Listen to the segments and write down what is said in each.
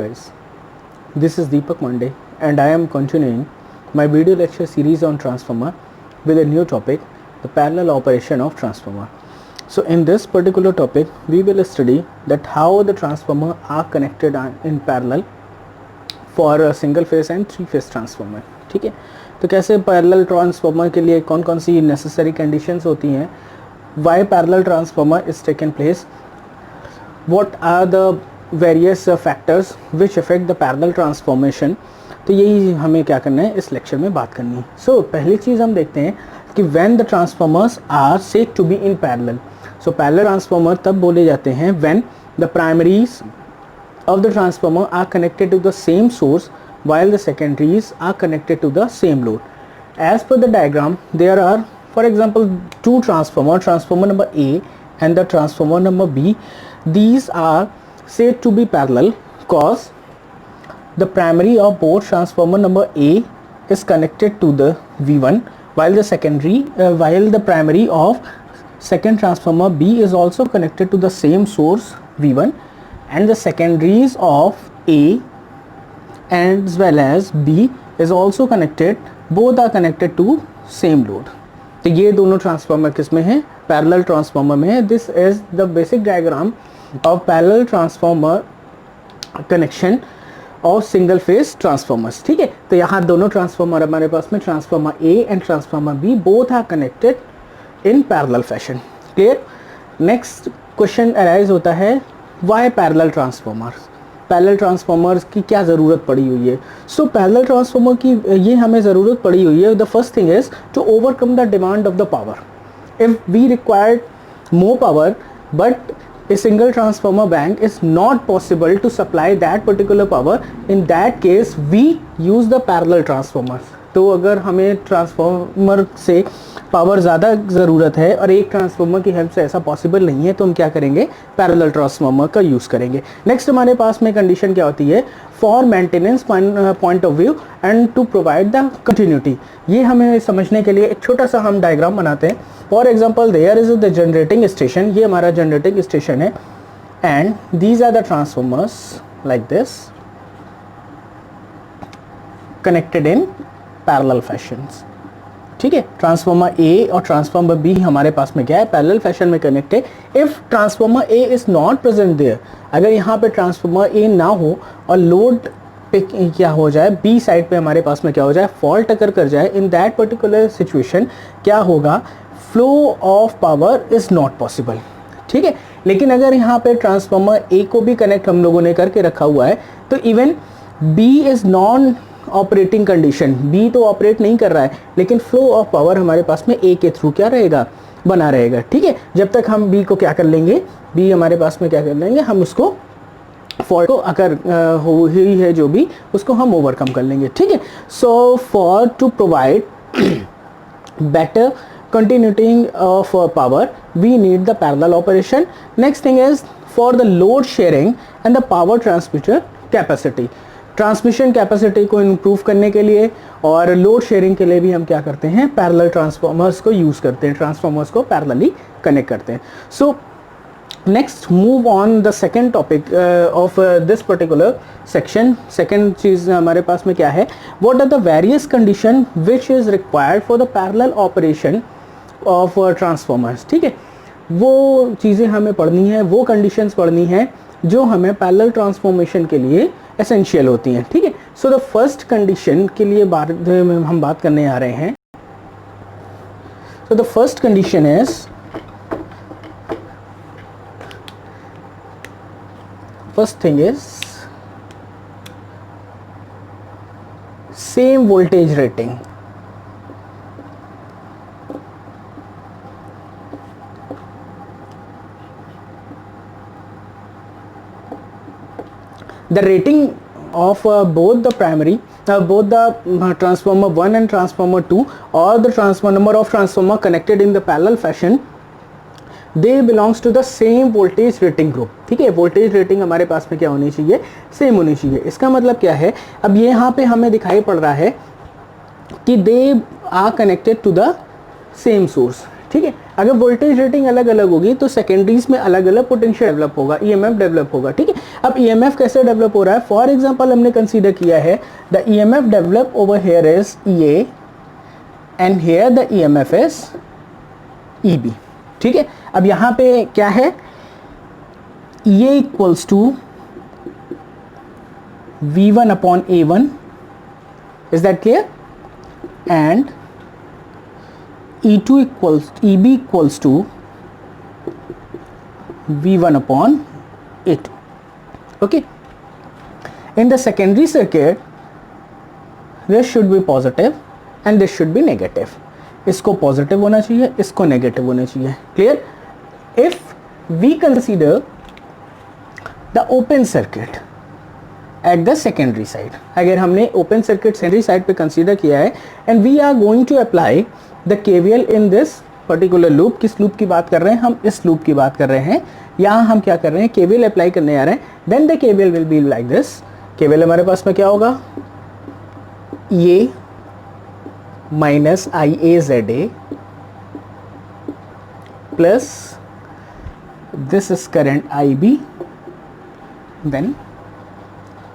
guys, this is Deepak Monday and I am continuing my video lecture series on transformer with a new topic, the parallel operation of transformer. So in this particular topic we will study that how the transformer are connected in parallel for a single phase and three phase transformer. ठीक है, तो कैसे parallel transformer के लिए कौन कौन सी necessary conditions होती हैं, why parallel transformer is taken place, what are the various factors which affect the parallel transformation. तो यही हमें क्या करना है इस लेक्चर में बात करनी है. सो पहली चीज़ हम देखते हैं कि when the transformers are said to be in parallel. So parallel transformer तब बोले जाते हैं when the primaries of the transformer are connected to the same source while the secondaries are connected to the same load. As per the diagram, there are, for example, two transformer number A and the transformer number B. These are said to be parallel cause the primary of both transformer number A is connected to the V1 while the primary of second transformer B is also connected to the same source V1, and the secondaries of A as well as B is also connected, both are connected to same load. तो ये दोनों transformer किस में है, parallel transformer में है. This is the basic diagram of parallel transformer connection of single phase transformers. ठीक है, तो यहाँ दोनों ट्रांसफार्मर हमारे पास में transformer A and transformer B both are connected in parallel fashion. Clear. Next question arise होता है, why parallel transformers, parallel transformers की क्या ज़रूरत पड़ी हुई है. सो पैरेलल ट्रांसफार्मर की ये हमें ज़रूरत पड़ी हुई है. The first thing is to overcome the demand of the power. If we required more power but a single transformer bank is not possible to supply that particular power, in that case we use the parallel transformers. तो अगर हमें transformer से power ज़्यादा ज़रूरत है और एक transformer की हेल्प से ऐसा पॉसिबल नहीं है, तो हम क्या करेंगे, पैरेलल ट्रांसफार्मर का यूज़ करेंगे. नेक्स्ट हमारे पास में कंडीशन क्या होती है, for maintenance point of view and to provide the continuity. ये हमें समझने के लिए एक छोटा सा हम डायग्राम बनाते हैं. For example there is the generating station, ये हमारा जनरेटिंग स्टेशन है and these are the transformers like this connected in parallel fashions. ठीक है, ट्रांसफार्मर ए और ट्रांसफार्मर बी हमारे पास में क्या है, पैरेलल फैशन में कनेक्ट है. If transformer A is not present there, अगर यहाँ पे ट्रांसफार्मर ए ना हो और लोड पे क्या हो जाए, बी साइड पे हमारे पास में क्या हो जाए, फॉल्ट अगर कर जाए, इन दैट पर्टिकुलर सिचुएशन क्या होगा, flow of power is not possible. ठीक है, लेकिन अगर यहाँ पे ट्रांसफार्मर ए को भी कनेक्ट हम लोगों ने करके रखा हुआ है, तो even B is non operating condition, B तो ऑपरेट नहीं कर रहा है, लेकिन फ्लो ऑफ पावर हमारे पास में ए के थ्रू क्या रहेगा, बना रहेगा. ठीक है, जब तक हम बी को क्या कर लेंगे, बी हमारे पास में क्या कर लेंगे, हम उसको फॉल्ट को अगर हो ही है जो भी, उसको हम ओवरकम कर लेंगे. ठीक है, so for to provide better continuity of power we need the parallel operation. Next thing is for the load sharing and the power transmitter capacity. Transmission capacity को इम्प्रूव करने के लिए और लोड शेयरिंग के लिए भी हम क्या करते हैं, पैरेलल ट्रांसफार्मर्स को यूज़ करते हैं, ट्रांसफार्मर्स को पैरेलली कनेक्ट करते हैं. So next move on the second topic of this particular section. Second चीज़ हमारे पास में क्या है, what are the various condition which is required for the parallel operation of transformers. ठीक है, वो चीज़ें हमें पढ़नी है, वो कंडीशंस पढ़नी है जो हमें पैरेलल ट्रांसफॉर्मेशन के लिए एसेंशियल होती हैं. ठीक है, सो द फर्स्ट कंडीशन के लिए हम बात करने आ रहे हैं. So the first condition is, first thing is same voltage rating. The rating of both the primary, both the transformer 1 and transformer 2 or the number of transformer connected in the parallel fashion, they belongs to the same voltage rating group. ठीक है, voltage rating हमारे पास में क्या होनी चाहिए, same होनी चाहिए. इसका मतलब क्या है, अब ये यहाँ पे हमें दिखाई पड़ रहा है कि they are connected to the same source. ठीक है, अगर वोल्टेज रेटिंग अलग अलग होगी तो सेकेंडरीज में अलग अलग पोटेंशियल डेवलप होगा, ईएमएफ डेवलप होगा, ठीक है। अब ईएमएफ कैसे डेवलप हो रहा है, फॉर एग्जांपल हमने कंसीडर किया है the EMF develop over here is E A and here the EMF is E B, ठीक है। अब यहाँ पे क्या है, E A equals to V1 upon A1, is that clear? And E2 equals EB equals to V1 upon A2. Okay. In the secondary circuit, this should be positive and this should be negative. इसको positive होना चाहिए, इसको negative होना चाहिए, clear. If we consider the open circuit at the secondary side, अगर हमने open circuit secondary side पे consider किया है and we are going to apply the KVL in this particular loop, किस लूप की बात कर रहे हैं हम, इस लूप की बात कर रहे हैं। यहाँ हम क्या कर रहे हैं, केवीएल अप्लाई करने आ रहे हैं, then the KVL will be like this. KVL हमारे पास में क्या होगा, ये minus I A Z A plus this is current I B, then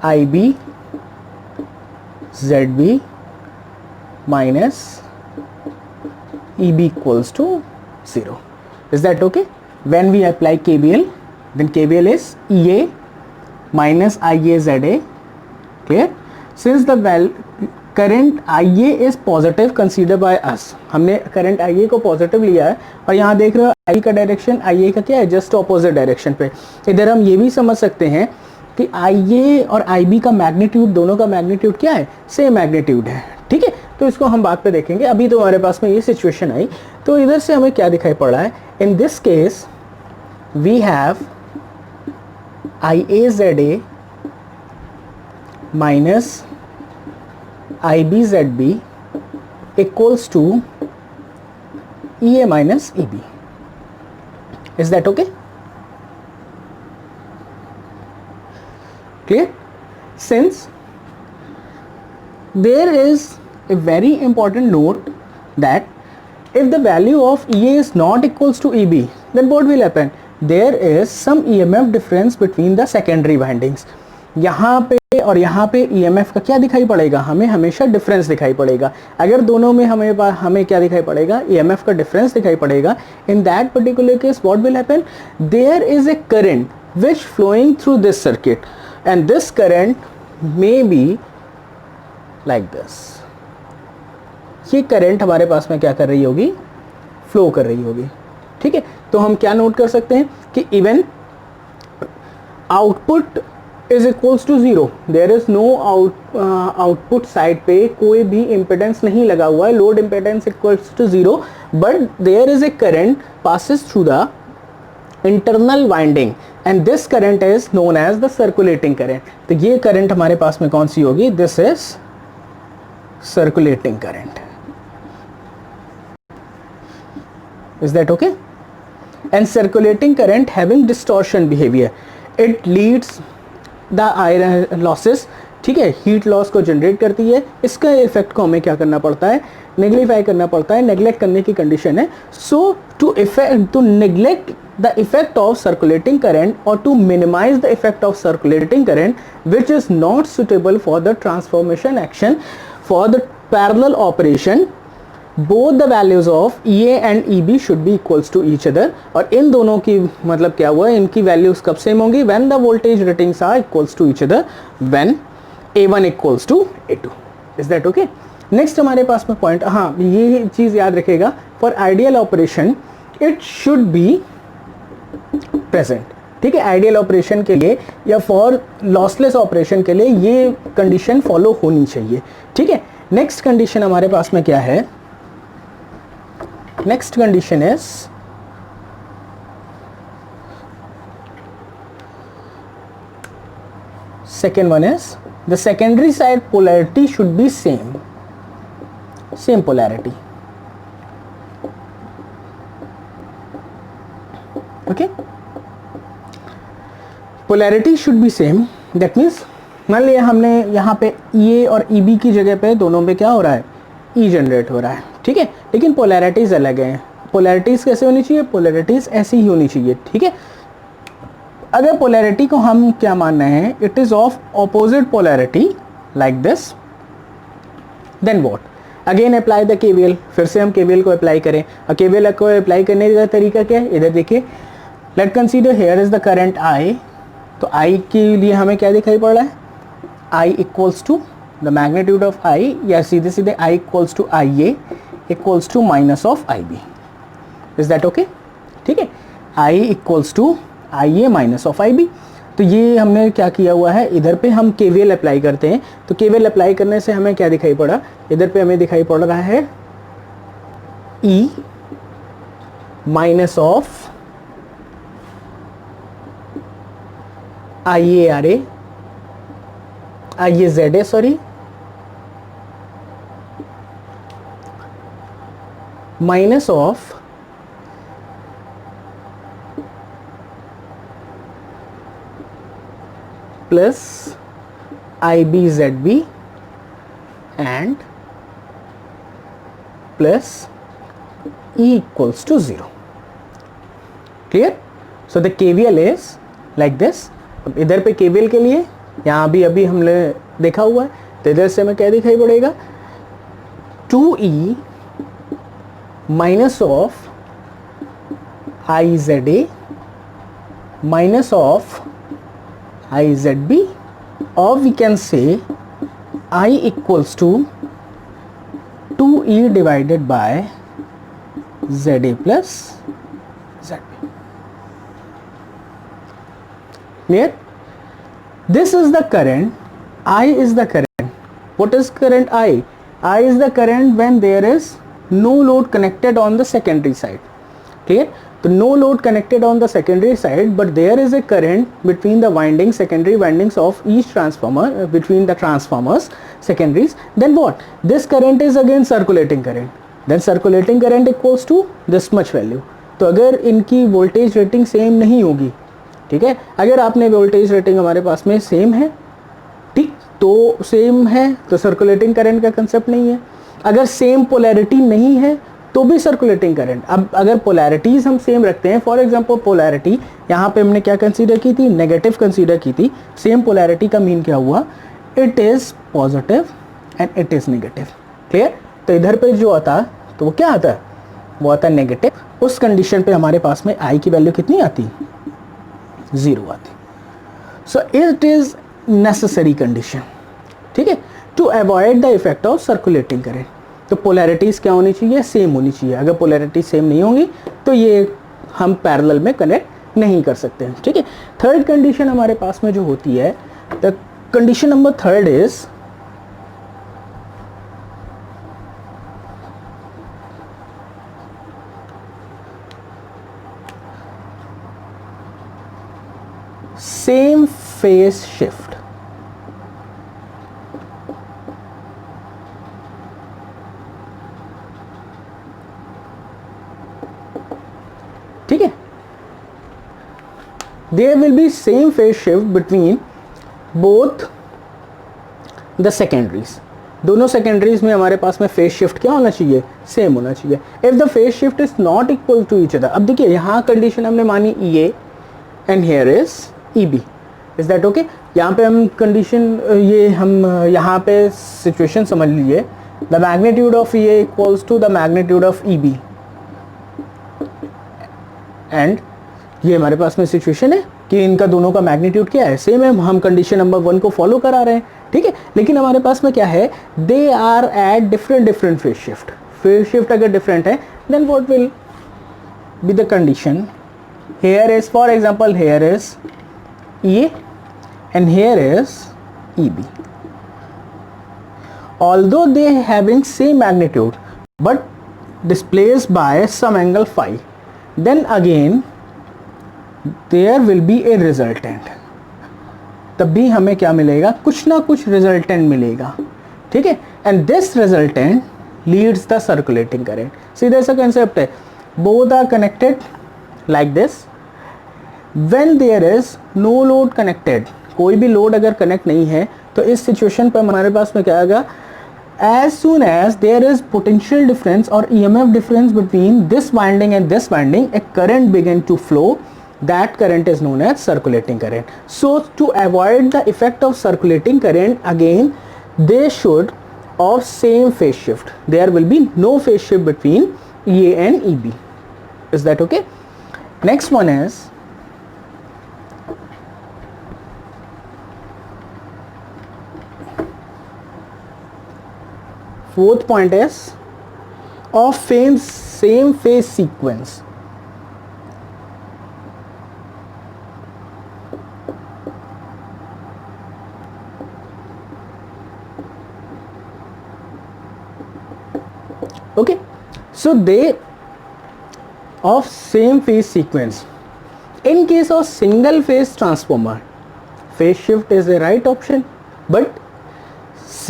I B Z B minus E B equals to 0. Is that okay? When we apply KVL, then KVL is EA minus IA ZA. Clear? Since the current IA is positive considered by us, हमने current IA को positive लिया है और यहाँ देख रहे हो I का डायरेक्शन IA का क्या है, जस्ट ऑपोजिट डायरेक्शन पे। इधर हम ये भी समझ सकते हैं कि IA और IB का मैग्नीट्यूड, दोनों का मैग्नीट्यूड क्या है, सेम मैग्नीट्यूड है, ठीक है। तो इसको हम बाद पे देखेंगे, अभी तो हमारे पास में ये सिचुएशन आई। तो इधर से हमें क्या दिखाई पड़ रहा है, in this case we have IA ZA minus IB ZB equals to EA minus EB. Is that okay? Clear? Since there is a very important note that if the value of EA is not equals to EB, then what will happen? There is some EMF difference between the secondary windings. यहाँ पे और यहाँ पे EMF का क्या दिखाई पड़ेगा, हमें हमेशा डिफरेंस दिखाई पड़ेगा। अगर दोनों में हमें क्या दिखाई पड़ेगा, EMF का डिफरेंस दिखाई पड़ेगा। In that particular case, what will happen? There is a current which flowing through this circuit, and this current may be like this. ये करंट हमारे पास में क्या कर रही होगी, फ्लो कर रही होगी, ठीक है। तो हम क्या नोट कर सकते हैं कि even output is equals to 0, there is no output side पे कोई भी इम्पिडेंस नहीं लगा हुआ है, load impedance equals to 0, but there is a current passes through the internal winding and this current is known as the circulating current. तो ये current हमारे पास में कौन सी होगी, this is circulating current. Is that okay? And circulating current having distortion behavior, it leads the iron losses, ठीक है, हीट लॉस को जनरेट करती है। इसका इफेक्ट को हमें क्या करना पड़ता है, नेग्लिफाई करना पड़ता है, नेग्लेक्ट करने की कंडीशन है। So to neglect the effect of circulating current or to minimize the effect of circulating current which is not suitable for the transformation action for the parallel operation, both the values of EA and EB should be equals to each other. और इन दोनों की मतलब क्या हुआ, इनकी values कब same होंगी, when the voltage ratings are equals to each other, when A1 equals to A2. Is that okay? Next हमारे पास में पॉइंट, हाँ ये चीज़ याद रखेगा, for ideal operation it should be present, ठीक है। आइडियल ऑपरेशन के लिए या फॉर लॉसलेस ऑपरेशन के लिए ये कंडीशन फॉलो होनी चाहिए, ठीक है। नेक्स्ट कंडीशन हमारे पास में क्या है, next condition is second one is the secondary side polarity should be same polarity, okay, polarity should be same. that means मान लिया हमने यहाँ पे EA और EB की जगह पे दोनों पे क्या हो रहा है, E जनरेट हो रहा है, ठीक है, लेकिन पोलैरिटीज अलग हैं। पोलैरिटीज कैसे होनी चाहिए, पोलैरिटीज ऐसी ही होनी चाहिए, ठीक है। अगर पोलैरिटी को हम क्या मान रहे हैं, it is of opposite polarity like this, then what, again apply the KVL, फिर से हम केवीएल को अप्लाई करें। और केवीएल को अप्लाई करने का तरीका क्या है, इधर देखिए, late consider here is the current I, तो आई के लिए हमें क्या दिखाई पड़ रहा है, I equals to the magnitude of I, या सीधे सीधे I equals to I A equals to minus of I B, is that okay, ठीक है। I equals to I A minus of I B, तो ये हमने क्या किया हुआ है, इधर पे हम केवीएल अप्लाई करते हैं, तो केवीएल अप्लाई करने से हमें क्या दिखाई पड़ा, इधर पे हमें दिखाई पड़ रहा है E minus of I A R A, I A Z A, sorry, minus of plus I B Z B and plus E equals to 0, clear. So the KVL is like this. अब इधर पे KVL के लिए यहाँ भी अभी हमने देखा हुआ है, तो इधर से हमें क्या दिखाई पड़ेगा, 2e minus of I Z A minus of I Z B, or we can say I equals to 2e divided by ZA plus ZB. Clear? This is the current, I is the current. What is current I? I is the current when there is no load connected on the secondary side. Clear? So no load connected on the secondary side, but there is a current between the windings, secondary windings of each transformer, between the transformers, secondaries. Then what? This current is again circulating current. Then circulating current equals to this much value. तो अगर इनकी voltage rating same नहीं होगी, ठीक है, अगर आपने voltage rating हमारे पास में सेम है, ठीक, तो सेम है तो सर्कुलेटिंग करंट का कंसेप्ट नहीं है। अगर सेम पोलैरिटी नहीं है तो भी सर्कुलेटिंग करंट। अब अगर पोलैरिटीज हम सेम रखते हैं, फॉर एग्जांपल पोलैरिटी यहाँ पे हमने क्या कंसीडर की थी, नेगेटिव कंसीडर की थी। सेम पोलैरिटी का मीन क्या हुआ, it is positive and it is negative, clear. तो इधर पे जो आता तो वो क्या आता है, वो आता है नेगेटिव। उस कंडीशन पे हमारे पास में आई की वैल्यू कितनी आती, 0 आती। So it is necessary condition, ठीक है, to avoid the effect of circulating current. तो पोलैरिटीज क्या होनी चाहिए, सेम होनी चाहिए। अगर पोलैरिटी सेम नहीं होंगी तो ये हम पैरेलल में कनेक्ट नहीं कर सकते हैं, ठीक है। थर्ड कंडीशन हमारे पास में जो होती है, the condition number third is same phase shift. ठीक है, there will be same phase shift between both the secondaries। दोनों secondaries में हमारे पास में phase shift क्या होना चाहिए, सेम होना चाहिए। if the phase shift is not equal to each other, अब देखिए यहाँ कंडीशन हमने मानी EA and here is EB, is that okay। यहाँ पे हम कंडीशन, ये हम यहाँ पे सिचुएशन समझ लीजिए, the magnitude of EA equals to the magnitude of EB and ये हमारे पास में सिचुएशन है कि इनका दोनों का मैग्नीट्यूड क्या है, सेम है। हम कंडीशन नंबर 1 को फॉलो करा रहे हैं, ठीक है। लेकिन हमारे पास में क्या है, they are at different phase shift. Phase shift अगर डिफरेंट है then what will be the condition, here is for example here is E and here is EB, although they having same magnitude but displaced by some angle phi, then again there will be a resultant। तब भी हमें क्या मिलेगा, कुछ ना कुछ resultant मिलेगा, ठीक है। And this resultant leads the circulating current. सीधा सा कंसेप्ट है, both are connected like this. When there is no load connected, कोई भी लोड अगर कनेक्ट नहीं है तो इस सिचुएशन पर हमारे पास में क्या आएगा, as soon as there is potential difference or EMF difference between this winding and this winding, a current begin to flow. That current is known as circulating current. So to avoid the effect of circulating current, again they should of same phase shift. There will be no phase shift between EA and EB. Is that okay? Next one is fourth point is of same phase sequence. Okay, so they of same phase sequence. In case of single phase transformer, phase shift is a right option, but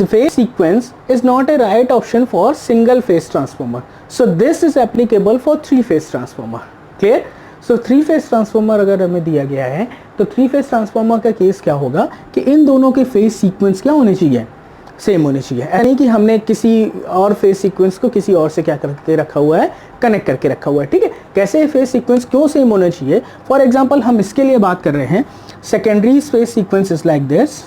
phase sequence is not a right option for single phase transformer. So this is applicable for three phase transformer. Clear? So three phase transformer अगर हमें दिया गया है तो three phase transformer का case क्या होगा कि इन दोनों के फेज सीक्वेंस क्या होने चाहिए, सेम होने चाहिए। यानी कि हमने किसी और फेज सीक्वेंस को किसी और से क्या करके रखा हुआ है, कनेक्ट करके रखा हुआ है। ठीक है, कैसे फेज सीक्वेंस क्यों सेम होना चाहिए? फॉर एग्जांपल हम इसके लिए बात कर रहे हैं, secondary phase sequence is like this,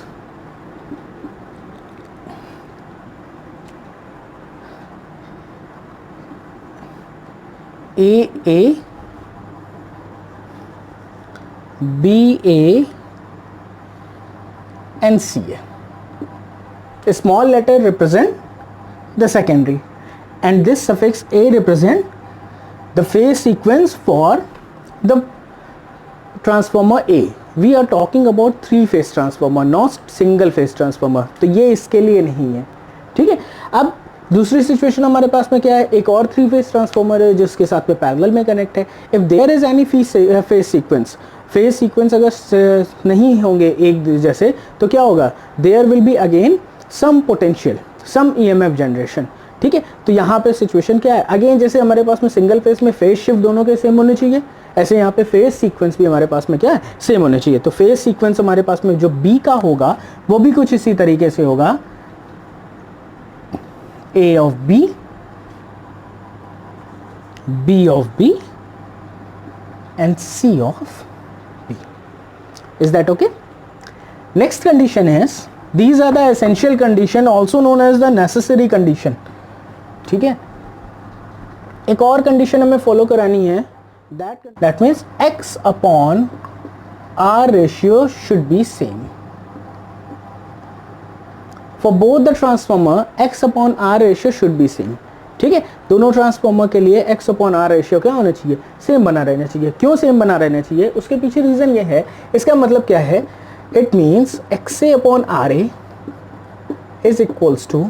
A B A and C A. A small letter represent the secondary and this suffix A represent the phase sequence for the transformer A. We are talking about three phase transformer, not single phase transformer. तो ये इसके लिए नहीं है। ठीक है, अब दूसरी सिचुएशन हमारे पास में क्या है, एक और थ्री फेज ट्रांसफॉर्मर है जिसके साथ में पैरेलल में कनेक्ट है। If there is any phase sequence अगर नहीं होंगे एक जैसे तो क्या होगा, there will be again some potential, some EMF generation. ठीक है, तो यहाँ पे सिचुएशन क्या है, अगेन जैसे हमारे पास में सिंगल फेज में फेज शिफ्ट दोनों के सेम होने चाहिए, ऐसे यहाँ पे फेज सीक्वेंस भी हमारे पास में क्या है, सेम होने चाहिए। तो फेज सीक्वेंस हमारे पास में जो बी का होगा वो भी कुछ इसी तरीके से होगा, A of B, B of B and C of B. Is that okay? Next condition is, these are the essential condition also known as the necessary condition. ठीक है, एक और कंडीशन हमें फॉलो करानी है, that means X upon R ratio should be same. For both the transformer X upon R ratio should be same. ठीक है, दोनों ट्रांसफॉर्मर के लिए X upon R ratio क्या होना चाहिए, सेम बना रहना चाहिए। क्यों सेम बना रहना चाहिए, उसके पीछे रीजन ये है, इसका मतलब क्या है, it means XA upon RA is equals to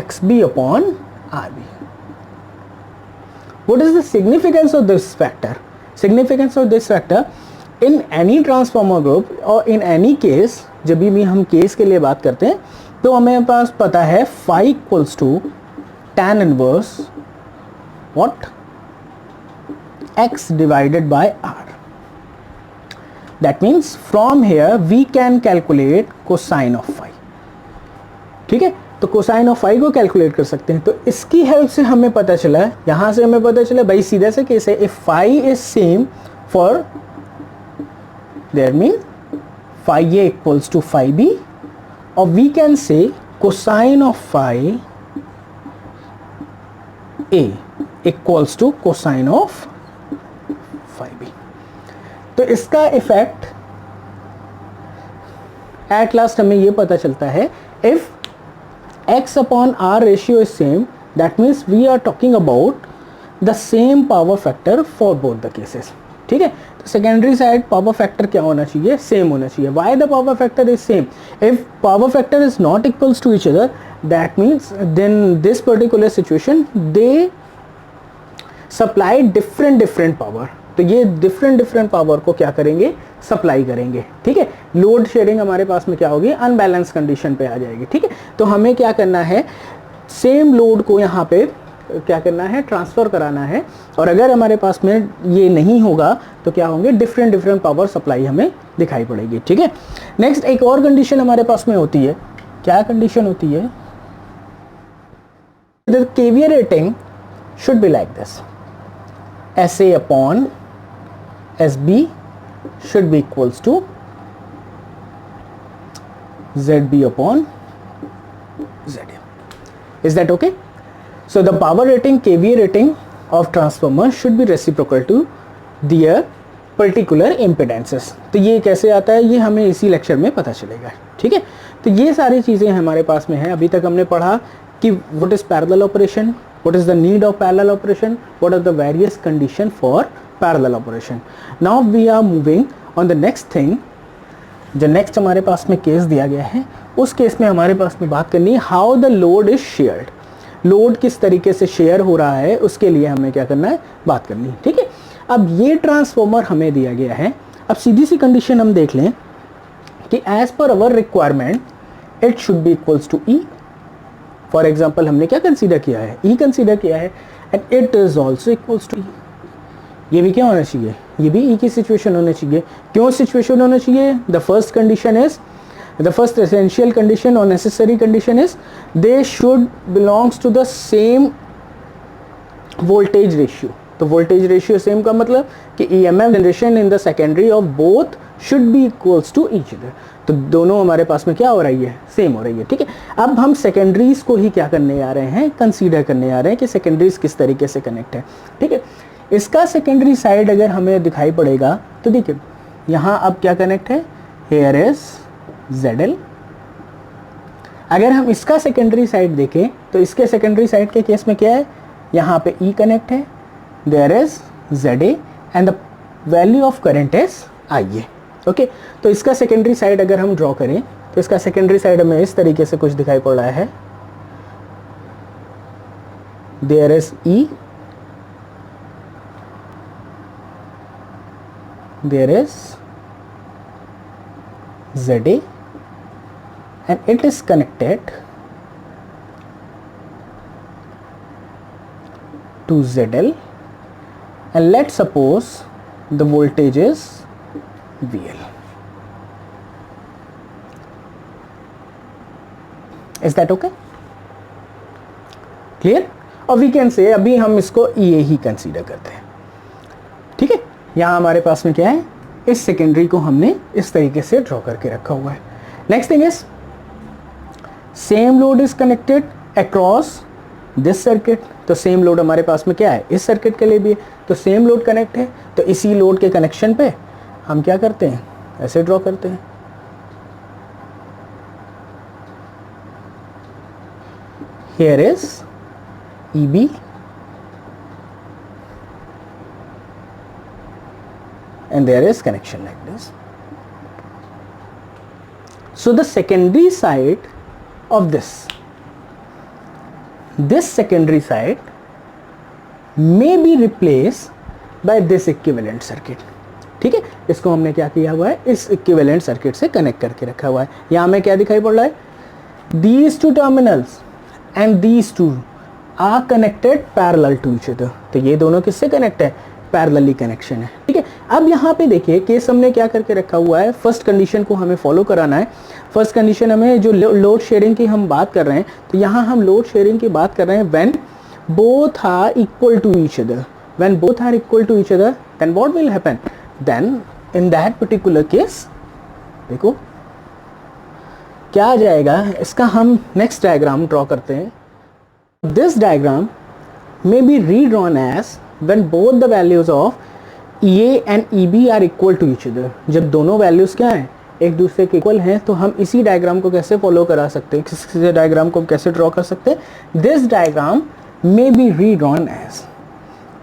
XB upon RB. What is the significance of this factor? Significance of this factor in any transformer group or in any case, जब भी हम case के लिए बात करते हैं तो हमें पास पता है phi equals to tan inverse what, X divided by R. That means from here we can calculate cosine of phi. ठीक है, तो कोसाइन ऑफ फाई को कैलकुलेट कर सकते हैं। तो इसकी हेल्प से हमें पता चला, यहाँ से हमें पता चला भाई सीधा से केस है, if phi is same for there mean phi A equals to phi B, or we can say cosine of phi A equals to cosine of phi B. तो इसका इफेक्ट एट लास्ट हमें ये पता चलता है, if X upon R ratio is same, that means we are talking about the same power factor for both the cases. ठीक है, तो सेकेंडरी साइड पावर फैक्टर क्या होना चाहिए, सेम होना चाहिए। Why the power factor is same, if power factor is not equals to each other, that means then this particular situation they supply different power. तो ये डिफरेंट पावर को क्या करेंगे, सप्लाई करेंगे। ठीक है, लोड शेयरिंग हमारे पास में क्या होगी, अनबैलेंस कंडीशन पे आ जाएगी। ठीक है, तो हमें क्या करना है, सेम लोड को यहाँ पे क्या करना है, ट्रांसफ़र कराना है। और अगर हमारे पास में ये नहीं होगा तो क्या होंगे, डिफरेंट पावर सप्लाई हमें दिखाई पड़ेगी। ठीक है, नेक्स्ट एक और कंडीशन हमारे पास में होती है, क्या कंडीशन होती है, The KVA rating should be like this. SA upon SB should be equals to ZB upon ZA. Is that okay? So the power rating, KVA rating of transformer should be reciprocal to their particular impedances. तो ये कैसे आता है, ये हमें इसी lecture में पता चलेगा. ठीक है, तो ये सारी चीज़ें हमारे पास में हैं. अभी तक हमने पढ़ा कि what is parallel operation, what is the need of parallel operation, what are the various condition for parallel operation. Now we are moving on the next thing. जो नेक्स्ट हमारे पास में केस दिया गया है, उस केस में हमारे पास में बात करनी है how the load is shared. Load किस तरीके से शेयर हो रहा है उसके लिए हमें क्या करना है, बात करनी है. ठीक है, अब ये ट्रांसफॉर्मर हमें दिया गया है. अब सीधी सी कंडीशन हम देख लें कि as per our requirement it should be equals to E. For example हमने क्या कंसीडर किया है, ई कंसीडर किया है, and it is also equals to E. ये भी क्या होना चाहिए, ये भी ई की सिचुएशन होना चाहिए. क्यों सिचुएशन होना चाहिए? The first condition is, the first essential condition और necessary condition is they should belongs to the same voltage ratio. तो वोल्टेज रेशियो सेम का मतलब कि EMF generation in the secondary of both should be equals to each other. तो दोनों हमारे पास में क्या हो रही है, सेम हो रही है. ठीक है, अब हम सेकेंडरीज को ही क्या करने आ रहे हैं, कंसीडर करने आ रहे हैं कि सेकेंडरीज किस तरीके से कनेक्ट है. ठीक है, इसका सेकेंडरी साइड अगर हमें दिखाई पड़ेगा तो देखिए यहाँ अब क्या कनेक्ट है, हेयर इज ZL. अगर हम इसका सेकेंडरी साइड देखें तो इसके सेकेंडरी साइड के केस में क्या है, यहाँ पे E कनेक्ट है, there is ZA and the value of current is IA. Okay, तो इसका सेकेंडरी साइड अगर हम ड्रॉ करें तो इसका सेकेंडरी साइड हमें इस तरीके से कुछ दिखाई पड़ रहा है. There is E, there is ZA and it is connected to ZL, and let's suppose the voltage is VL. Is that okay? Clear? और we can say अभी हम इसको EA ही कंसीडर करते हैं. ठीक है, यहाँ हमारे पास में क्या है, इस सेकेंडरी को हमने इस तरीके से ड्रॉ करके रखा हुआ है. Next thing is same load is connected across this circuit. तो सेम लोड हमारे पास में क्या है, इस सर्किट के लिए भी है. तो सेम लोड कनेक्ट है, तो इसी लोड के कनेक्शन पे हम क्या करते हैं, ऐसे ड्रॉ करते हैं. Here is EB and there is connection like this. So the secondary side of this secondary side may be replaced by this equivalent circuit. ठीक है, इसको हमने क्या किया हुआ है, इस equivalent circuit से कनेक्ट करके रखा हुआ है. यहाँ में क्या दिखाई पड़ रहा है, these two terminals and these two are connected parallel to each other. तो ये दोनों किससे कनेक्ट है, पैरेलली कनेक्शन है. ठीक है, अब यहाँ पे देखिए केस हमने क्या करके रखा हुआ है, फर्स्ट कंडीशन को हमें फॉलो कराना है. फर्स्ट कंडीशन हमें जो लोड शेयरिंग की हम बात कर रहे हैं, तो यहाँ हम लोड शेयरिंग की बात कर रहे हैं when both are equal to each other. When both are equal to each other then what will happen, then in that particular case देखो क्या आ जाएगा. इसका हम नेक्स्ट डायग्राम ड्रॉ करते हैं. This diagram may be redrawn as when both the values of EA and EB are equal to each other. जब दोनों values क्या हैं, एक दूसरे के इक्वल हैं, तो हम इसी डायग्राम को कैसे फॉलो करा सकते हैं, किसी डायग्राम को कैसे ड्रॉ कर सकते हैं. This diagram may be redrawn as.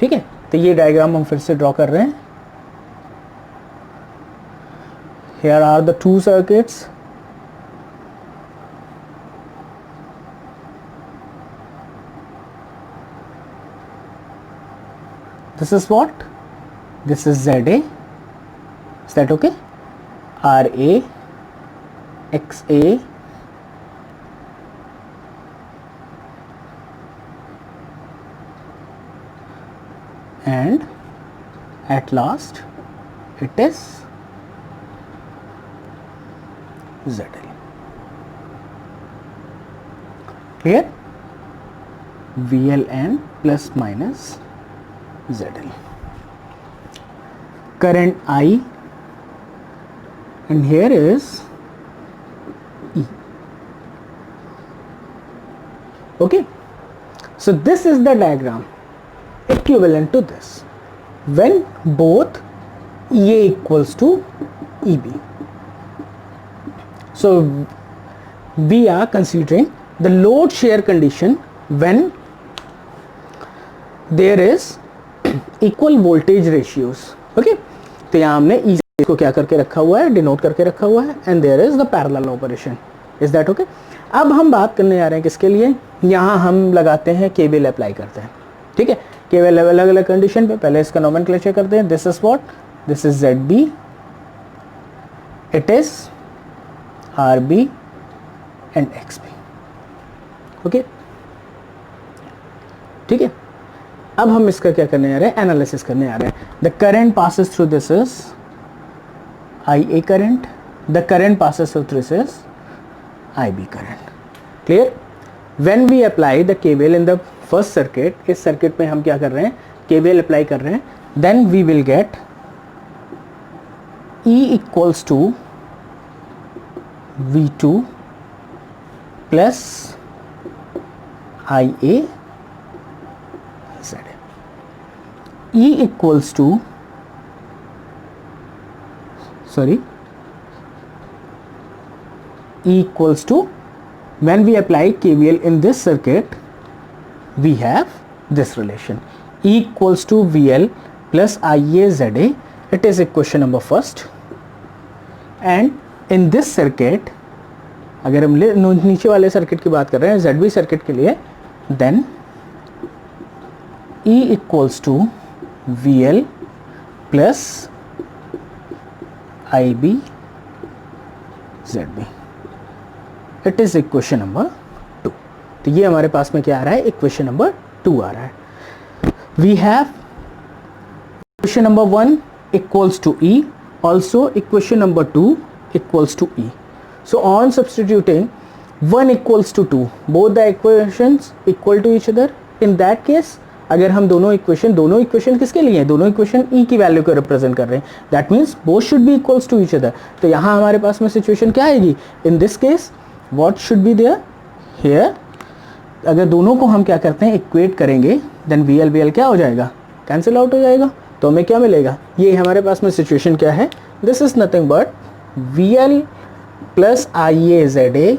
ठीक है, तो ये डायग्राम हम फिर से ड्रॉ कर रहे हैं. Here are the two circuits. This is what? This is ZA. Is that okay? RA, XA, and at last it is ZL. Clear? VLN plus minus ZL. Current I, and here is E. Okay, so this is the diagram equivalent to this when both EA equals to EB. So we are considering the load share condition when there is equal voltage ratios. Okay, तो यहाँ हमने E को क्या करके रखा हुआ है, denote करके रखा हुआ है, and there is the parallel operation. Is that okay? अब हम बात करने जा रहे हैं किसके लिए, यहाँ हम लगाते हैं केवीएल अप्लाई करते हैं. ठीक है, केवीएल अलग अलग कंडीशन पे. पहले इसका नोमेनक्लेचर करते हैं. This is what, this is ZB, it is RB and XB. Okay, ठीक है. अब हम इसका क्या करने जा रहे हैं, एनालिसिस करने जा रहे हैं. The current passes through this is IA current, the current passes through this is IB current. Clear? When we apply the KVL in the first circuit, इस circuit में हम क्या कर रहे हैं, KVL apply कर रहे हैं, then we will get E equals to V2 plus IA ZA. E equals to, sorry, E equals to, when we apply KVL in this circuit, we have this relation. E equals to VL plus IA ZA. It is equation number first. And in this circuit, अगर हम नीचे वाले circuit की बात कर रहे हैं ZB circuit के लिए, then E equals to VL plus IB ZB. It is equation number 2. तो ये हमारे पास में क्या आ रहा है, इक्वेशन नंबर 2 आ रहा है. We have equation number 1 equals to E, also equation number 2 equals to E. So on substituting 1 equals to 2, both the equations equal to each other. In that case अगर हम दोनों इक्वेशन किसके लिए हैं, दोनों इक्वेशन E की value को represent कर रहे हैं, that means both should be equals to each other. तो यहाँ हमारे पास में सिचुएशन क्या आएगी, इन this case what should be there here. अगर दोनों को हम क्या करते हैं, इक्वेट करेंगे, देन VL क्या हो जाएगा, कैंसिल आउट हो जाएगा. तो हमें क्या मिलेगा, ये हमारे पास में सिचुएशन क्या है, this is nothing but VL plus IA ZA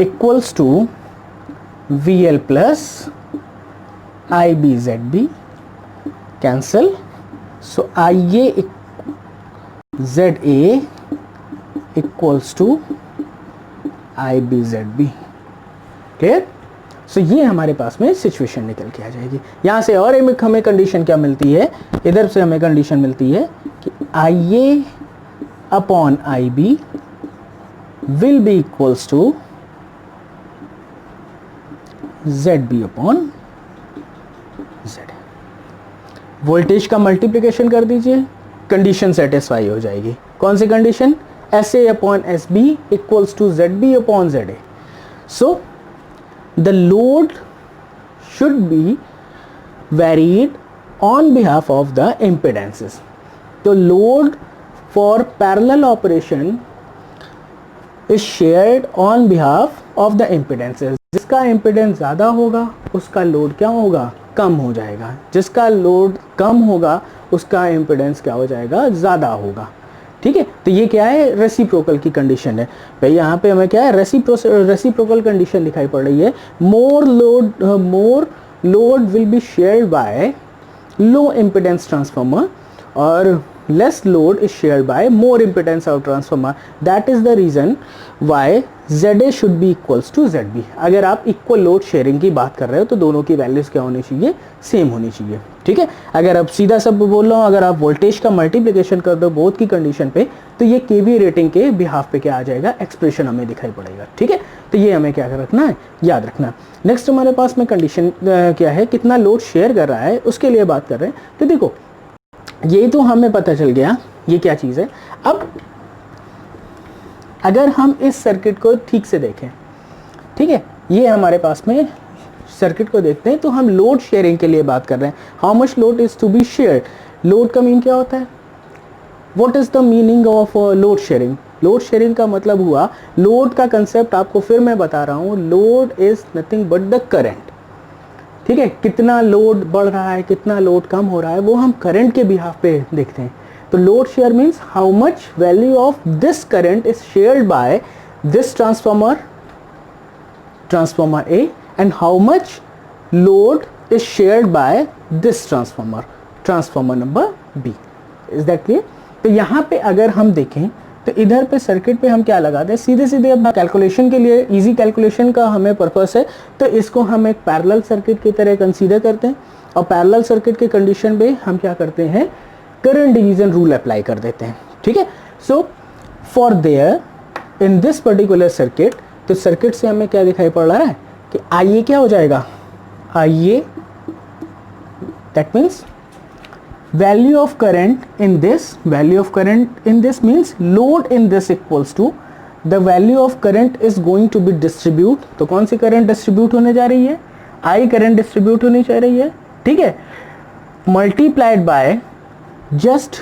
equals to VL plus IB ZB. cancel. So IA ZA equals to IB ZB. clear? सो ये हमारे पास में सिचुएशन निकल के आ जाएगी. यहाँ से और एक हमें कंडीशन क्या मिलती है, इधर से हमें कंडीशन मिलती है कि IA upon IB will be equals to ZB upon Z. Voltage का मल्टीप्लिकेशन कर दीजिए, कंडीशन सेटिस्फाई हो जाएगी. कौन सी condition, SA upon SB equals to ZB upon ZA. So the load should be varied on behalf of the impedances. The load for parallel operation is shared on behalf of the impedances. जिसका impedance ज़्यादा होगा उसका load क्या होगा, कम हो जाएगा. जिसका load कम होगा उसका impedance क्या हो जाएगा, ज़्यादा होगा. ठीक है, तो ये क्या है, रेसिप्रोकल की कंडीशन है. भाई यहाँ पे हमें क्या है, रेसिप्रोकल कंडीशन दिखाई पड़ रही है. More load will be shared by low impedance transformer और less load is shared by more impedance of transformer. That is the reason why ZA should be equals to ZB. अगर आप equal load sharing की बात कर रहे हो तो दोनों की वैल्यूज क्या होनी चाहिए, सेम होनी चाहिए. ठीक है, अगर आप सीधा सब बोल रहा हूँ, अगर आप वोल्टेज का मल्टीप्लिकेशन कर दो बोथ की कंडीशन पे तो ये केवी रेटिंग के बिहाफ पे क्या आ जाएगा, एक्सप्रेशन हमें दिखाई पड़ेगा. ठीक है, तो ये हमें क्या रखना है, याद रखना. नेक्स्ट हमारे पास में कंडीशन क्या है, कितना लोड शेयर कर रहा है उसके लिए बात कर रहे हैं. तो देखो ये तो हमें पता चल गया ये क्या चीज़ है. अब अगर हम इस सर्किट को ठीक से देखें, ठीक है, ये हमारे पास में सर्किट को देखते हैं। तो हम लोड शेयरिंग के लिए बात कर रहे हैं, how much load is to be share. Load का मीन क्या होता है, what is the meaning of load sharing. Load sharing का मतलब हुआ, लोड का कंसेप्ट आपको फिर मैं बता रहा हूँ, load is nothing but the current. ठीक है, कितना लोड बढ़ रहा है, कितना लोड कम हो रहा है, वो हम करंट के बिहाफ पे देखते हैं। तो load share means how much value of this current is shared by this transformer A and how much load is shared by this transformer number B. Is that clear? तो यहाँ पे अगर हम देखें तो इधर पे सर्किट पे हम क्या लगाते हैं, सीधे सीधे अब कैलकुलेशन के लिए, इजी कैलकुलेशन का हमें पर्पस है, तो इसको हम एक पैरेलल सर्किट की तरह कंसीडर करते हैं। और पैरेलल सर्किट के कंडीशन पे हम क्या करते हैं, करंट डिवीजन रूल अप्लाई कर देते हैं। ठीक है, so for there in this particular circuit, तो सर्किट से हमें क्या दिखाई पड़ रहा है कि IA क्या हो जाएगा, IA that means value of current in this means load in this equals to the value of current is going to be distribute। तो कौन सी करंट डिस्ट्रीब्यूट होने जा रही है, I करंट डिस्ट्रीब्यूट होनी जा रही है। ठीक है, multiplied by just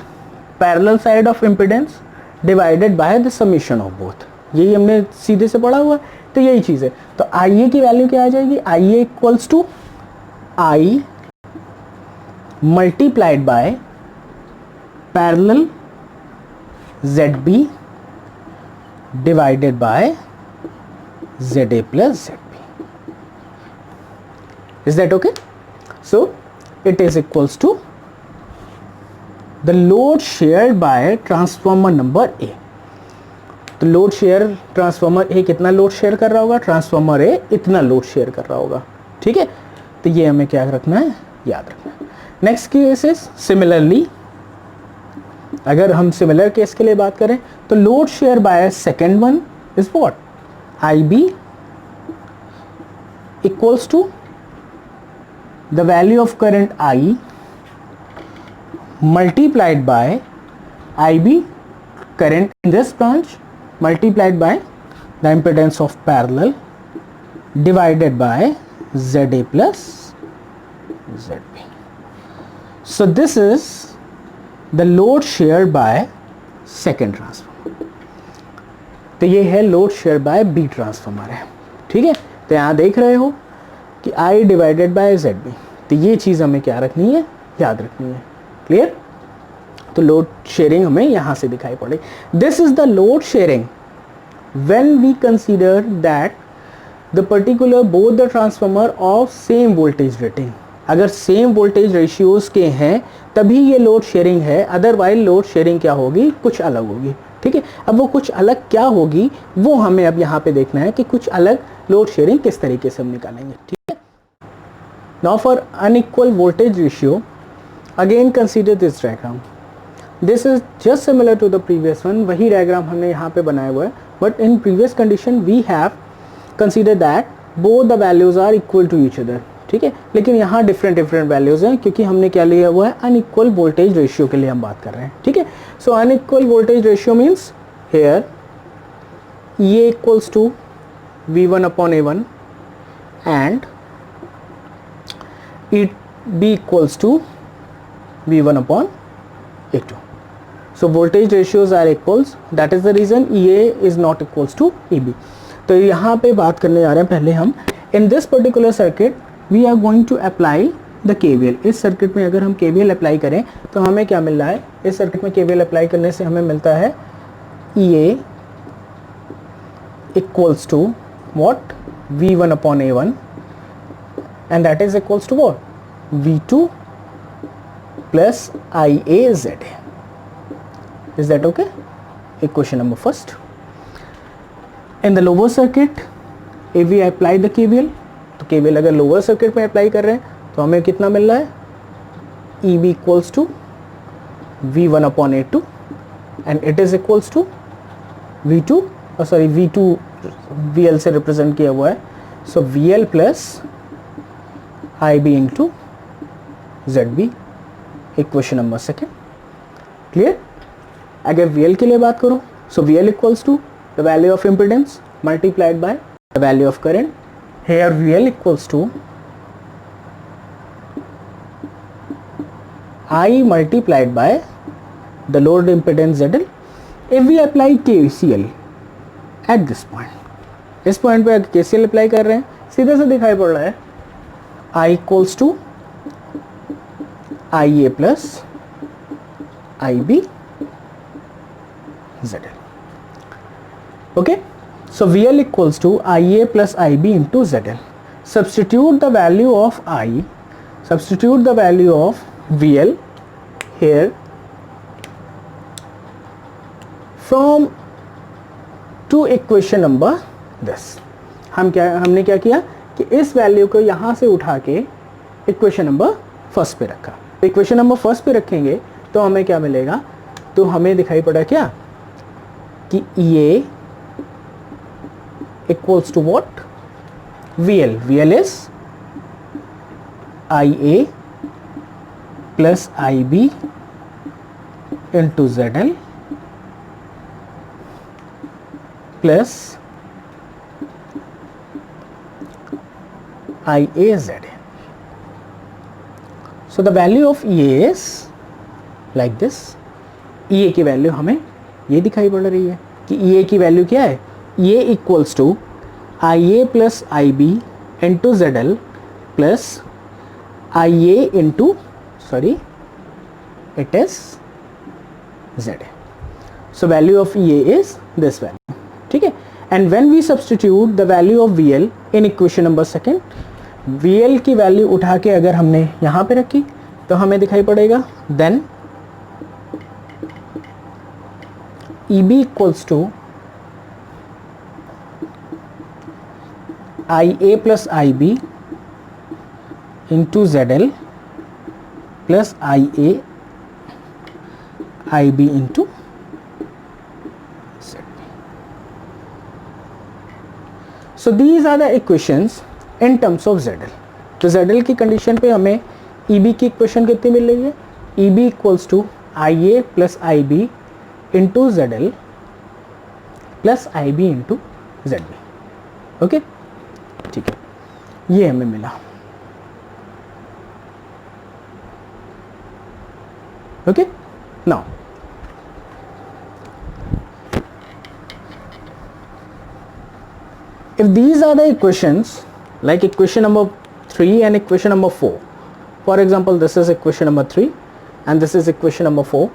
parallel side of impedance divided by the summation of both. यही हमने सीधे से पढ़ा हुआ है, तो यही चीज़ है। तो IA की वैल्यू क्या आ जाएगी, IA equals to I multiplied by parallel ZB divided by ZA plus ZB. Is that okay? So it is equals to the load shared by transformer number A. तो लोड शेयर ट्रांसफॉर्मर A कितना load share कर रहा होगा, transformer A इतना load share कर रहा होगा। ठीक है, तो ये हमें क्या रखना है, याद रखना है। नेक्स्ट केस इज सिमिलरली, अगर हम सिमिलर केस के लिए बात करें तो load share by second one is what, IB equals to the value of current I multiplied by IB current in this branch multiplied by the impedance of parallel divided by ZA plus ZB. So this is the load shared by second transformer. तो ये है load share by B transformer है। ठीक है, तो यहाँ देख रहे हो कि I डिवाइडेड बाय ZB, तो ये चीज़ हमें क्या रखनी है, याद रखनी है। क्लियर, तो लोड शेयरिंग हमें यहाँ से दिखाई पड़ी। This is the load sharing when we consider that the particular both the transformer of same voltage rating. अगर सेम वोल्टेज रेशियोज के हैं तभी ये लोड शेयरिंग है, अदरवाइज लोड शेयरिंग क्या होगी, कुछ अलग होगी। ठीक है, अब वो कुछ अलग क्या होगी वो हमें अब यहाँ पे देखना है कि कुछ अलग लोड शेयरिंग किस तरीके से हम निकालेंगे। ठीक है, now for unequal voltage ratio again consider this diagram. This is just similar to the previous one, वही डायग्राम हमने यहाँ पे बनाया हुआ है, but in previous condition we have consider that both the values are equal to each other. ठीक है, लेकिन यहाँ डिफरेंट वैल्यूज हैं क्योंकि हमने क्या लिया हुआ है, अनइक्वल वोल्टेज रेशियो के लिए हम बात कर रहे हैं। ठीक है, so unequal voltage ratio means here ये equals to V1 upon A1 and B equals to V1 upon A2. So voltage ratios are equals, that is the reason EA is not equals to EB. तो यहाँ पे बात करने जा रहे हैं पहले हम, in this particular circuit we are going to apply the KVL। इस सर्किट में अगर हम KVL अप्लाई करें तो हमें क्या मिल रहा है, इस सर्किट में KVL अप्लाई करने से हमें मिलता है EA equals to what, V1 upon A1 and that is equals to what, V2 plus IAZA. Is that okay? Equation number first. In the lower circuit, if we apply the KVL, तो KVL अगर lower circuit में apply कर रहे हैं तो हमें कितना मिल रहा है, EB equals to V1 upon A2 and it is equals to V2, V2 VL से रिप्रेजेंट किया हुआ है, so VL plus IB into ZB, equation number second. Clear, अगर VL के लिए बात करो, so VL equals to the value of impedance multiplied by the value of current. Here VL equals to I multiplied by the load impedance ZL. If we apply KCL at this point, इस point पे KCL apply कर रहे हैं, सीधे से दिखाई पड़ रहा है I equals to IA plus IB ZL. Okay, so VL equals to IA plus IB into ZL. Substitute the value of I, substitute the value of VL here from to equation number this. हमने क्या किया कि इस value को यहाँ से उठा के इक्वेशन नंबर फर्स्ट पे रखा. इक्वेशन नंबर फर्स्ट पे रखेंगे तो हमें क्या मिलेगा, तो हमें दिखाई पड़ा क्या कि EA equals to what? VL. VL is IA plus IB into ZL plus IAZA. So the value of EA is like this. EA की वैल्यू हमें ये दिखाई पड़ रही है कि EA की वैल्यू क्या है, EA equals to IA plus IB into ZL plus IA into it is ZA. So value of EA is this value. ठीक है. And when we substitute the value of VL in equation number second, VL की value उठा के अगर हमने यहाँ पे रखी तो हमें दिखाई पड़ेगा then EB equals to IA plus IB into ZL plus IA IB into ZB. So these are the equations in terms of ZL. तो ZL की कंडीशन पे हमें EB की इक्वेशन कितनी मिल रही है, EB equals to IA plus IB into ZL plus IB into ZB. Okay, ठीक है, ये हमें मिला. Okay, now if these are the equations like equation number 3 and equation number 4, for example this is equation number 3 and this is equation number 4,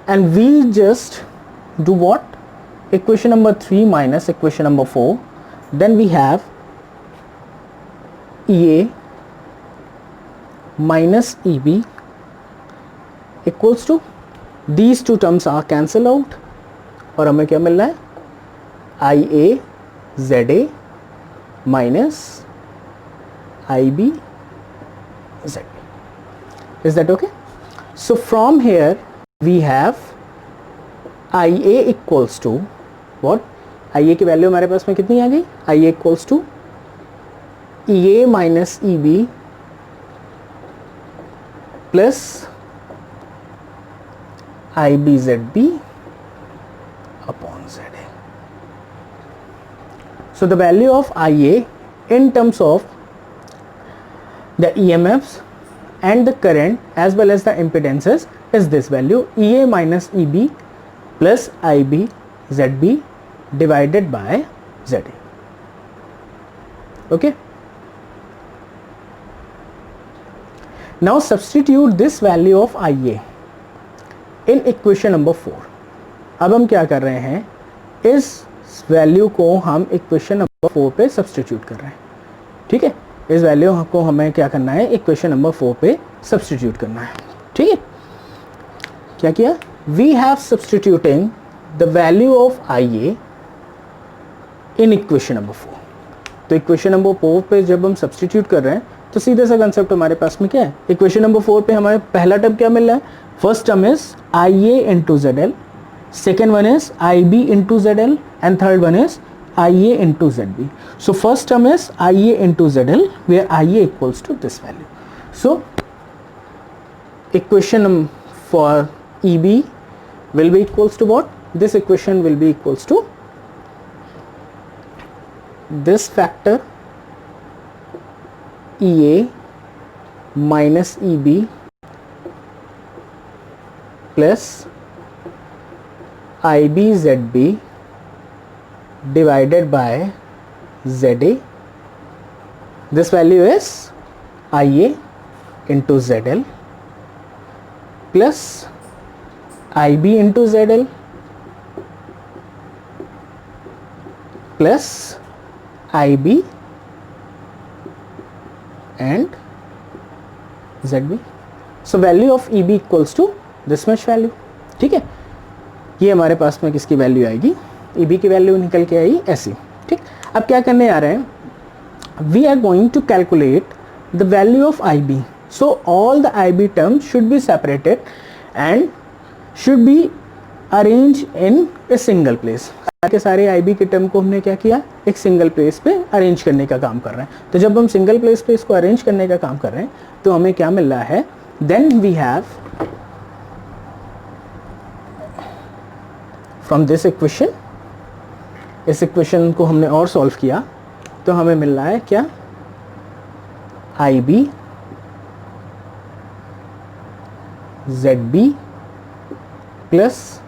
and we just do what, equation number 3 minus equation number 4, then we have EA minus EB equals to, these two terms are cancel out और हमें क्या मिल रहा है, IA ZA minus IB ZB. Is that okay? So from here we have IA equals to what, IA की value हमारे पास में कितनी आ गई, IA equals to EA minus EB plus IB ZB upon ZA. So the value of IA in terms of the EMFs and the current as well as the impedances is this value, EA minus EB plus IB ZB divided by ZA. Okay. Now substitute this value of IA in equation number 4. अब हम क्या कर रहे हैं, इस value को हम equation number 4 पे सब्सटीट्यूट कर रहे हैं. ठीक है, इस वैल्यू को हमें क्या करना है, इक्वेशन नंबर 4 पे सब्सटीट्यूट करना है. ठीक है, क्या किया, we have substituting the value of IA in equation number 4. तो इक्वेशन नंबर 4 पे जब हम सब्सटीट्यूट कर रहे हैं तो सीधे सा कंसेप्ट हमारे पास में क्या है, इक्वेशन नंबर 4 पे हमारे पहला टर्म क्या मिल रहा है, first term is IA into ZL, second one is IB into ZL and third one is IA into ZB. So first term is IA into ZL where IA equals to this value. So equation for EB will be equals to what, this equation will be equals to this factor EA minus EB plus IB ZB divided by ZA. This value is IA into ZL plus IB into ZL plus IB and ZB. So value of EB equals to this much value. ठीक है, ये हमारे पास में किसकी value आएगी, EB की value निकल के आई ऐसी. ठीक, अब क्या करने आ रहे हैं, we are going to calculate the value of IB. So all the IB terms should be separated and should be arranged in a single place. के सारे IB के टर्म को हमने क्या किया, एक सिंगल प्लेस पे अरेंज करने का काम कर रहे हैं. तो जब हम सिंगल प्लेस पे इसको अरेंज करने का काम कर रहे हैं तो हमें क्या मिल रहा है, then we have from this equation, इस इक्वेशन को हमने और सॉल्व किया तो हमें मिल रहा है क्या, IB ZB plus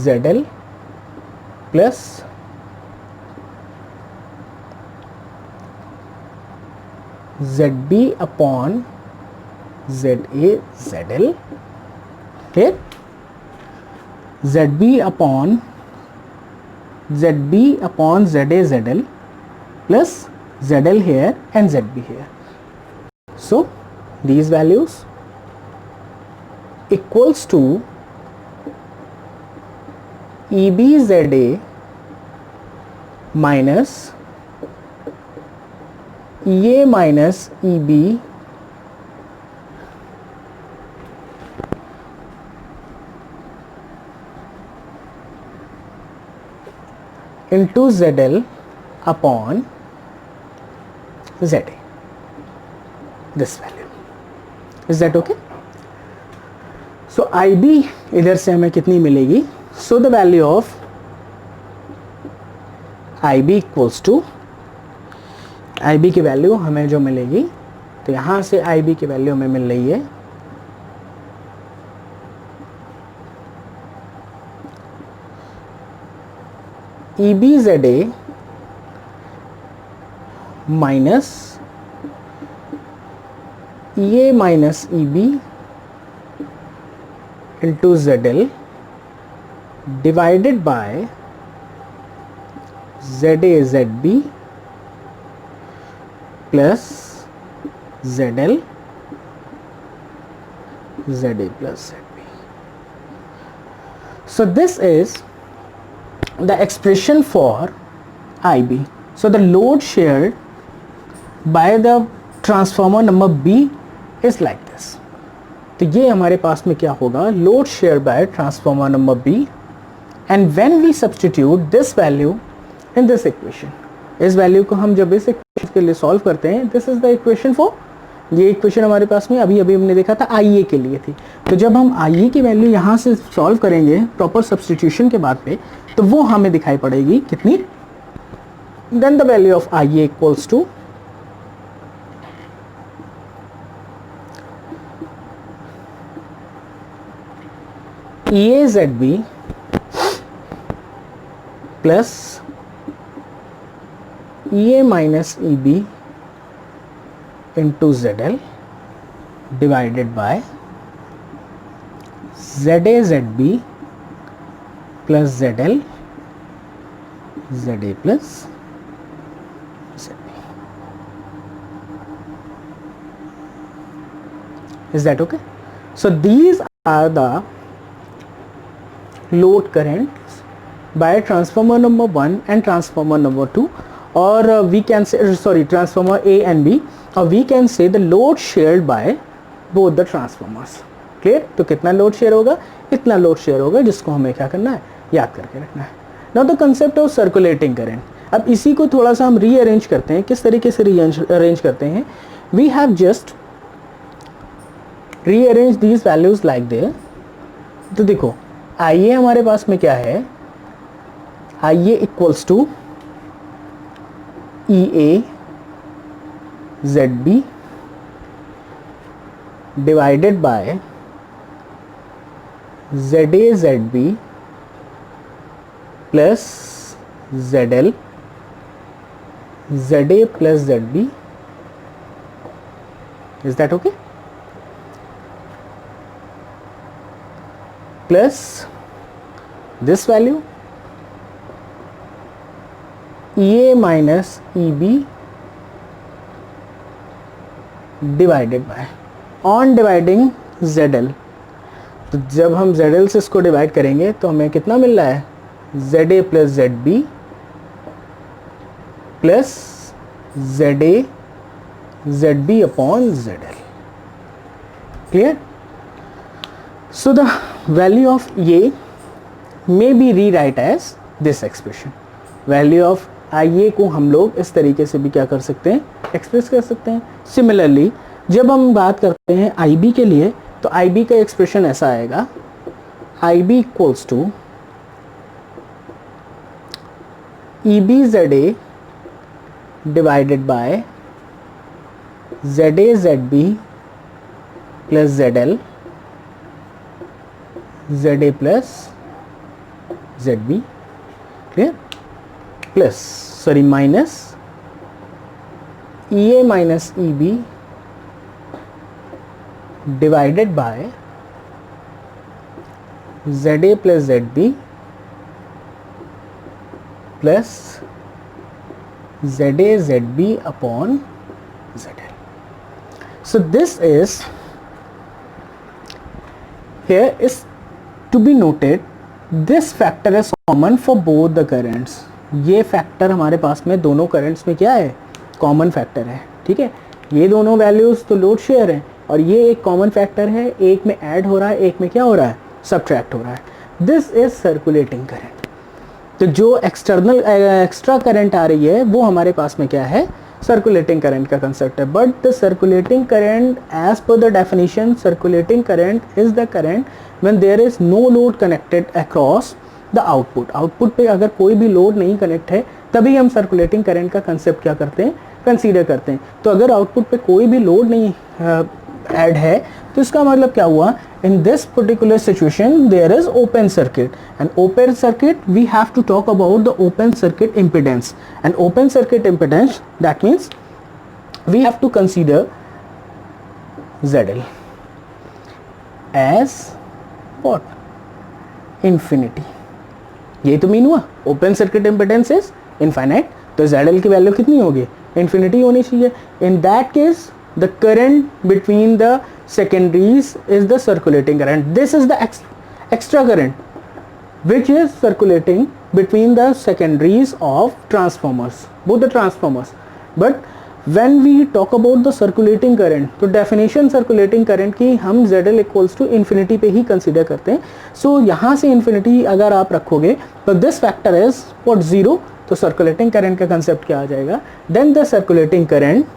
ZL plus ZB upon ZA ZL, ठीक, ZB upon ZA ZL plus ZL here and ZB here. So these values equals to EB ZA minus EA minus EB into ZL upon ZA. This value. Is that okay? So IB इधर से हमें कितनी मिलेगी? So the value of IB equals to, IB की value हमें जो मिलेगी, तो यहाँ से IB की वैल्यू हमें मिल रही है EB ZA minus EA minus EB into ZL divided by ZA ZB plus ZL ZA plus ZB. So this is the expression for IB. So the load shared by the transformer number B is like this. तो ये हमारे पास में क्या होगा, load share by transformer number B, and when we substitute this value in this equation, इस value को हम जब इस इक्वेशन के लिए सॉल्व करते हैं, this is the equation for, ये इक्वेशन हमारे पास में अभी हमने देखा था IA के लिए थी. तो जब हम IA की वैल्यू यहाँ से सॉल्व करेंगे प्रॉपर सब्स्टिट्यूशन के बाद पे, तो वो हमें दिखाई पड़ेगी कितनी, then the value of IA equals to EA ZB plus EA minus EB into ZL divided by ZA ZB plus ZL ZA plus ZB. Is that okay? So these are the load currents by transformer number 1 and transformer number 2, or we can say, sorry, transformer A and B, or we can say the load shared by both the transformers. Clear? तो कितना load share होगा, इतना load share होगा, जिसको हमें क्या करना है, याद करके रखना है. Now the concept of circulating current, अब इसी को थोड़ा सा हम रीअरेंज करते हैं. किस तरीके से रीअरेंज करते हैं, we have just rearrange these values like there. तो देखो IA हमारे पास में क्या है, IA equals to EA ZB divided by ZA ZB plus ZL ZA plus ZB. Is that okay? Plus this value EA minus EB divided by, on dividing ZL, तो जब हम ZL से इसको डिवाइड करेंगे तो हमें कितना मिल रहा है, ZA plus ZB plus ZA ZB upon ZL. Clear? So the value of A may be rewrite as this expression. Value of IA को हम लोग इस तरीके से भी क्या कर सकते हैं, एक्सप्रेस कर सकते हैं. सिमिलरली जब हम बात करते हैं IB के लिए, तो IB का एक्सप्रेशन ऐसा आएगा, IB equals to EB ZA divided by ZA ZB plus ZL ZA plus ZB. Clear? Plus sorry minus EA minus EB divided by ZA plus ZB plus ZA ZB upon ZL. So this is, here is to be noted, this factor is common for both the currents. ये factor हमारे पास में दोनों currents में क्या है, common factor है. ठीक है, ये दोनों वैल्यूज तो लोड शेयर है और ये एक कॉमन फैक्टर है, एक में ऐड हो रहा है, एक में क्या हो रहा है, सब्ट्रैक्ट हो रहा है. This is circulating current. तो जो एक्सटर्नल एक्स्ट्रा करंट आ रही है वो हमारे पास में क्या है, सर्कुलेटिंग करंट का कंसेप्ट है. But the circulating current as per the definition, circulating current is the current when there is no load connected across the output. Output पे अगर कोई भी लोड नहीं कनेक्ट है तभी हम सर्कुलेटिंग करंट का कंसेप्ट क्या करते हैं, कंसीडर करते हैं. तो अगर आउटपुट पे कोई भी लोड नहीं ऐड है तो इसका मतलब क्या हुआ, in this particular situation there is open circuit, and open circuit we have to talk about the open circuit impedance. And open circuit impedance, that means we have to consider ZL as what, infinity. ये तो mean हुआ open circuit impedance is infinite, तो ZL की value कितनी होगी, infinity होनी चाहिए. इन that case the current between the secondaries is the circulating current. This is the extra current which is circulating between the secondaries of transformers, both the transformers. But when we talk about the circulating current, तो definition circulating current की हम ZL equals to infinity पे ही consider करते हैं. So यहाँ से infinity अगर आप रखोगे तो this factor is what, 0. तो circulating current का concept क्या आ जाएगा, then the circulating current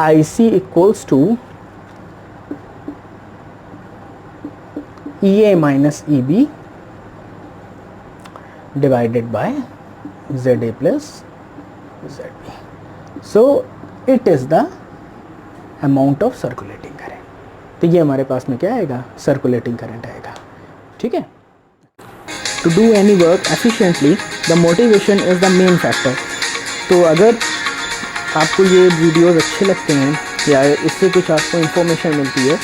IC equals to EA minus EB divided by ZA plus ZB. So it is the amount of circulating current. तो ये हमारे पास में क्या आएगा, सर्कुलेटिंग करंट आएगा. ठीक है. To do any work efficiently, the motivation is the main factor. तो अगर आपको ये वीडियोस अच्छे लगते हैं या इससे कुछ आपको इन्फॉर्मेशन मिलती है,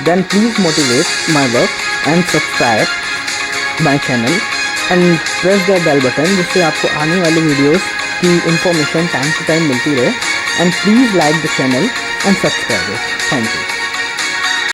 then please motivate my work and subscribe my channel and press the bell button, जिससे आपको आने वाले वीडियोस की इन्फॉर्मेशन टाइम टू टाइम मिलती रहे. And please like the channel and subscribe. Thank you.